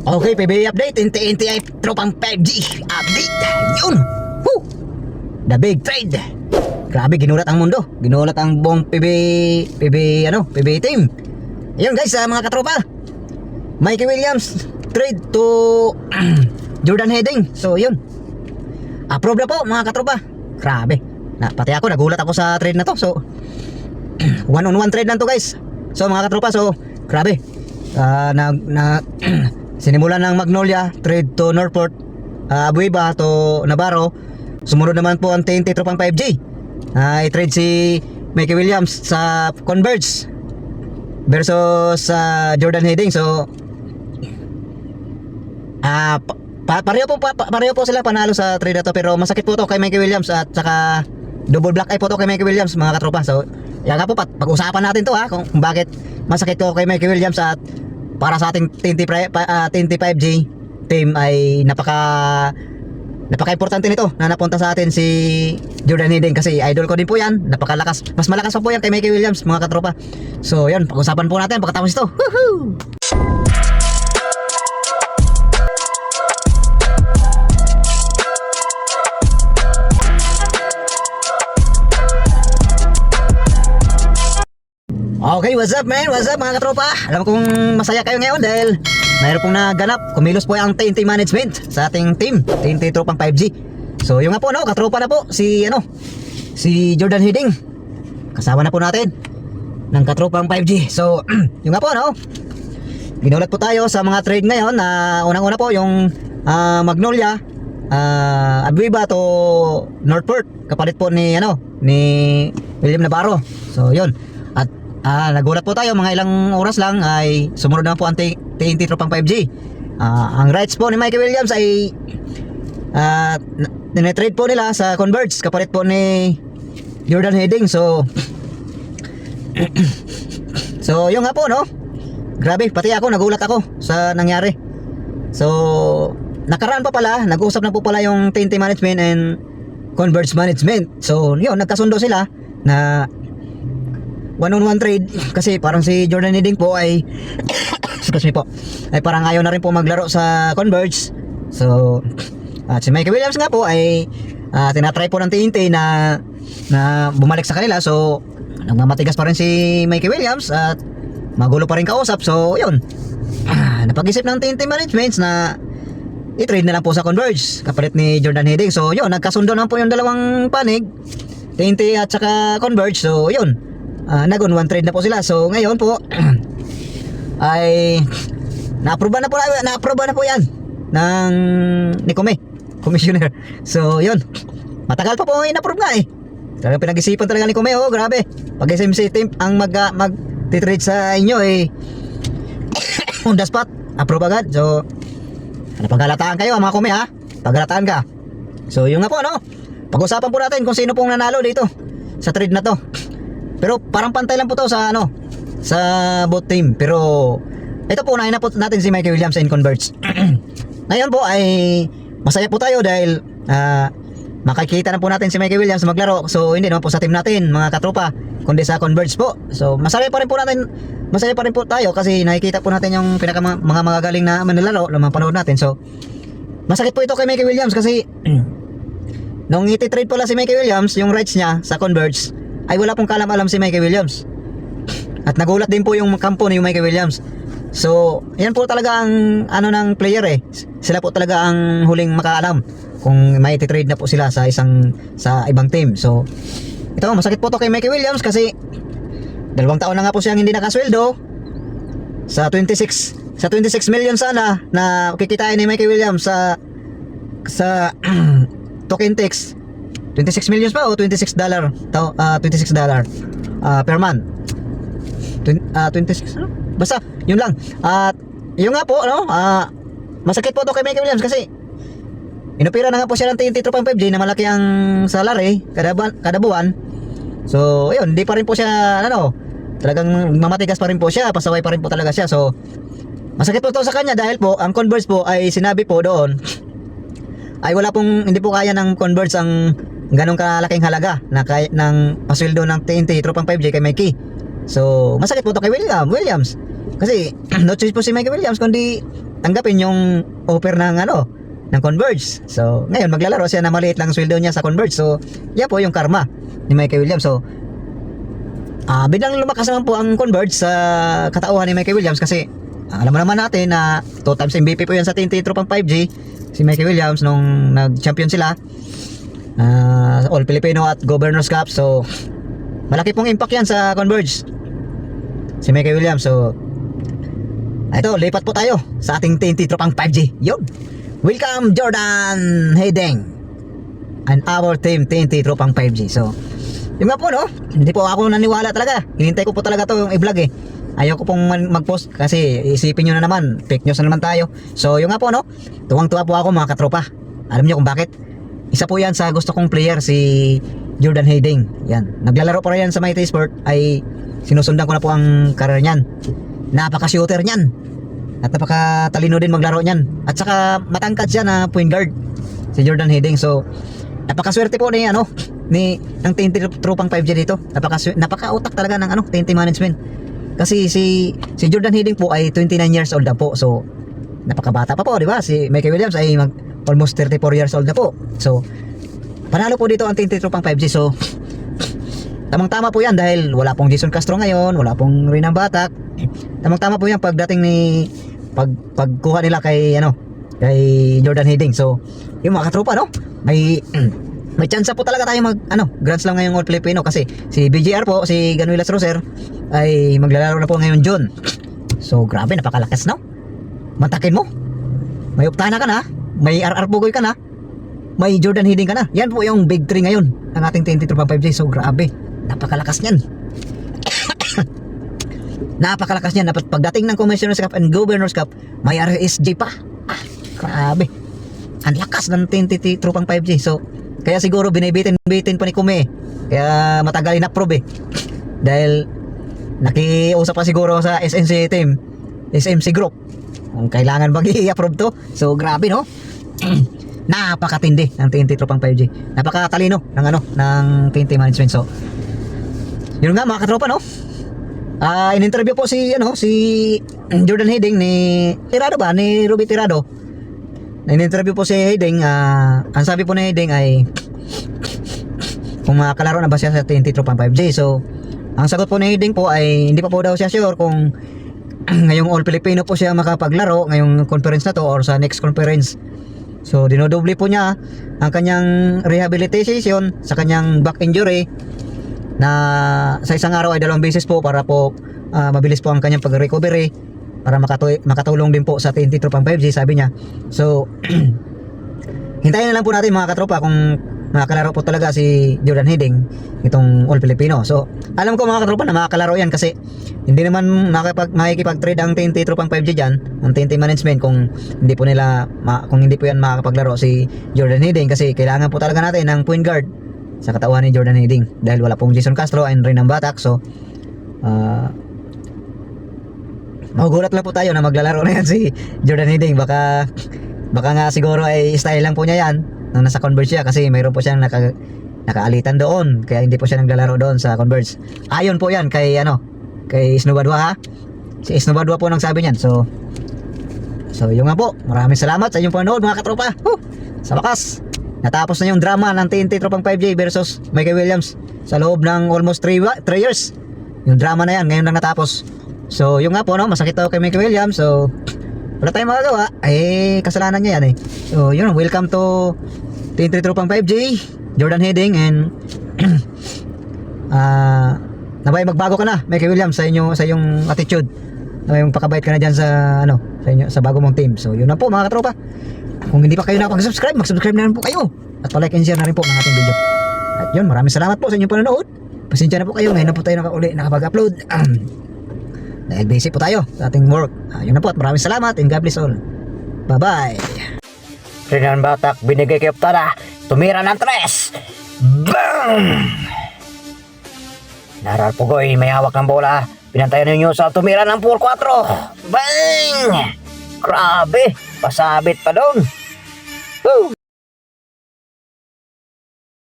Okay, PBA update. NTI tropang 5G update. Yun. Woo. The big trade. Grabe, ginulat ang mundo. Ginulat ang buong PBA team. Ayun guys, mga katropa. Mikey Williams trade to Jordan Heading. So yun. Approve na po mga katropa. Grabe. Pati ako nagulat ako sa trade na to. So one-on-one trade lang to guys. So mga katropa, so grabe. Sinimulan ng Magnolia, trade to Northport, Abueva to Navarro. Sumunod naman po ang TNT tropang 5G. I-trade si Mikey Williams sa Converge versus Jordan Heading. So pareho po sila panalo sa trade na to, pero masakit po to kay Mikey Williams at saka double black eye po to kay Mikey Williams mga katropa. So yan nga po, pag-usapan natin to kung bakit masakit to kay Mikey Williams, at para sa ating TNT 5G team ay napaka-importante nito na napunta sa atin si Jordan Heading, kasi idol ko din po yan. Napakalakas, mas malakas pa po yan kay Mikey Williams mga katropa. So yun, pag-usapan po natin pagkatapos ito. Woohoo! Okay, what's up man? What's up mga katropa? Alam kong masaya kayo ngayon dahil mayroon pong naganap. Kumilos po ang TNT management sa ating team, TNT tropang 5G. So yung nga po, katropa na po si Jordan Heading. Kasama na po natin ng katropang 5G. So yung nga po, ginulat po tayo sa mga trade ngayon na unang-una po yung Magnolia, Abueva to Northport, kapalit po ni William Navarro. So yun. At nagulat po tayo, mga ilang oras lang ay sumunod na po ang TNT tropang 5G. Ang rights po ni Mikey Williams ay trade po nila sa Converge, kapalit po ni Jordan Heading. So so yun nga po, grabe, pati ako nagulat ako sa nangyari. So nakaraan pa pala, nag-uusap na po pala yung TNT management and Converge management. So yun, nagkasundo sila na one-on-one trade, kasi parang si Jordan Heading po ay excuse me po, ay parang ayaw na rin po maglaro sa Converge. So at si Mikey Williams nga po ay tinatry po ng TNT na bumalik sa kanila. So nagmamatigas pa rin si Mikey Williams at magulo pa rin kausap. So yun, napag-isip ng TNT management na i-trade na lang po sa Converge kapalit ni Jordan Heading. So yun, nagkasundo na po yung dalawang panig, TNT at saka Converge. So yun, nag-on-one trade na po sila. So ngayon po ay na-approve na po yan ng ni Commissioner. So yun, matagal pa po in-approve nga Talagang pinag-isipan talaga ni Kume. Grabe, pag SMC team ang mag-trade sa inyo on the spot, approve agad. So pag-halataan kayo mga Kume, pag-halataan ka. So yun nga po, pag-usapan po natin kung sino pong nanalo dito sa trade na to. Pero parang pantay lang po to sa sa both team. Pero ito po, unahin na po natin si Mikey Williams and Converge. Ngayon po ay masaya po tayo dahil makikita na po natin si Mikey Williams maglaro. So hindi naman po sa team natin mga katropa, kundi sa Converge po. So masaya pa rin po tayo kasi nakikita po natin yung mga magagaling na manlalaro na mapanood natin. So masakit po ito kay Mikey Williams kasi nung iti-trade pala si Mikey Williams yung rights niya sa Converge, ay wala pong kalam-alam si Mikey Williams. At nagulat din po yung kampo ni Mikey Williams. So yan po talaga ang ng player Sila po talaga ang huling makaalam kung may trade na po sila sa ibang team. So ito, masakit po to kay Mikey Williams kasi 2 taon na nga po siyang hindi nakasweldo. Sa 26 million sana na kikitain ni Mikey Williams sa token text, 26 millions pa o $26 per month. 26 basta yun lang. At yun nga po, masakit po to kay Mikey Williams kasi inopera na nga po siya ng TNT tropang 5G na malaki ang salary kada buwan. So ayun, hindi pa rin po siya talagang mamatigas pa rin po siya, pasaway pa rin po talaga siya. So masakit po to sa kanya dahil po ang Converge po ay sinabi po doon ay hindi po kaya ng Converge ang ganong kalaking halaga ng pasweldo ng TNT tropang 5G kay Mikey. So masakit po to kay Williams kasi no choice po si Mikey Williams kundi tanggapin yung offer ng ano, ng Converge. So, ngayon maglalaro siya na maliit lang sweldo niya sa Converge. So, yan po yung karma ni Mikey Williams. So, biglang lumakas naman po ang Converge sa katauhan ni Mikey Williams kasi alam mo naman natin na 2 times MVP po yan sa TNT Tropang 5G si Mikey Williams nung nag-champion sila All Filipino at Governors Cup. So, malaki pong impact yan sa Converge si Mikey Williams. So, ito, lipat po tayo sa ating TNT Tropang 5G. Yun. Welcome Jordan Heydeng and our team TNT Tropang 5G. So, yung nga po no, hindi po ako naniwala talaga. Hinintay ko po talaga to yung i-vlog eh. Ayaw ko pong mag-post kasi isipin nyo na naman, fake news na naman tayo. So, yung nga po no, tuwang-tuwa po ako mga katropa. Alam nyo kung bakit? Isa po yan sa gusto kong player, si Jordan Heydeng. Yan, naglalaro pa rin yan sa Mighty Sport. Ay sinusundan ko na po ang career niyan. Napaka-shooter niyan. At napaka-talino din maglaro niyan. At saka matangkad siya na point guard, si Jordan Heydeng. So, napakaswerte po ni ano, ng TNT Tropang 5G dito. Napaka-utak talaga ng ano, TNT management. Kasi si Jordan Heydeng po ay 29 years old na po. So, napakabata pa po, di ba? Si Mikey Williams ay almost 34 years old na po. So, panalo po dito ang TNT Tropang 5G. So, tamang-tama po yan dahil wala pong Jason Castro ngayon, wala pong Renan Batak. Tamang-tama po yan pagdating ni pagkuha nila kay Jordan Heydeng. So, yung mga katropa no, may chance po talaga tayo Grand Slam ngayong All Filipino kasi si BGR po, si Ganuelas Roser ay maglalaro na po ngayon June. So, grabe, napakalakas no. Mantakin mo. May Uktana ka na, may RR Pugoy ka na, may Jordan Heydeng ka na. Yan po yung big 3 ngayon ng ating TNT Tropang 5G. So, grabe, napakalakas niyan. Napakalakas niyan. Pagdating ng Commissioner's Cup and Governor's Cup, may RSG pa. Grabe. Ang lakas ng TNT Tropang 5G. So, kaya siguro binibitin pa ni Kume. Kaya matagal in-approve eh. Dahil nakiusap pa siguro sa SNC team, SMC group, kung kailangan bang i-approve to. So, grabe no. Napakatindi ng TNT Tropang 5G. Napakatalino ng TNT management. So, yun nga mga katropa no. In-interview po si Jordan Heydeng ni Ruby Tirado. In-interview po si Heydeng. Ang sabi po ni Heydeng ay kung makakalaro na ba siya sa TNT Tropang 5G. So, ang sagot po ni Heydeng po ay hindi pa po daw siya sure kung ngayong All Filipino po siya makapaglaro ngayong conference na to or sa next conference. So, dinodoble po niya ang kanyang rehabilitation sa kanyang back injury na sa isang araw ay 2 beses po para po mabilis po ang kanyang pag-recovery para makatulong din po sa TNT Tropang 5G, sabi niya. So, hintayin na lang po natin mga katropa kung makakalaro po talaga si Jordan Heydeng itong All Filipino. So, alam ko mga katropa na makakalaro yan kasi hindi naman makikipag-trade ang TNT Tropang 5G dyan, ang TNT management, kung hindi po yan makakapaglaro si Jordan Heydeng kasi kailangan po talaga natin ng point guard sa katawan ni Jordan Heydeng dahil wala pong Jason Castro and Renan Batak. So, magugulat lang po tayo na maglalaro na yan si Jordan Heydeng. Baka nga siguro ay style lang po niya yan nung nasa Converge siya kasi mayroon po siyang nakaalitan doon kaya hindi po siya naglalaro doon sa Converge. Ayon po yan kay Snubadwa ha. Si Snubadwa po nang sabi niyan. So yun nga po. Maraming salamat sa inyong panonood mga katropa. Sa wakas, natapos na yung drama ng TNT Tropang 5G versus Mikey Williams sa loob ng almost 3 years. Yung drama na yan ngayon lang natapos. So yung nga po no, masakit daw kay Mikey Williams. So wala tayong magagawa, kasalanan niya yan eh. So yun, welcome to TNT Tropang 5G, Jordan Heydeng, and nabay magbago ka na Mikey Williams sa iyong attitude. Yung pakabait ka na diyan sa bago mong team. So yun na po mga katropa. Kung hindi pa kayo nakapag-subscribe, mag-subscribe na rin po kayo. At pa-like and share na rin po ng ating video. At yun, maraming salamat po sa inyong panonood. Pasensya na po kayo, ngayon na po tayo nakapag-upload. Dahil busy po tayo sa ating work. Yun na po at maraming salamat and God bless all. Bye-bye. Renan Batak binigay kay Uktana. Tumira ng 3. Boom! RR Pugoy may hawak ng bola. Pinantayan ninyo sa tumira ng 4-4. Bang! Grabe! Pasabit pa doon. Boom!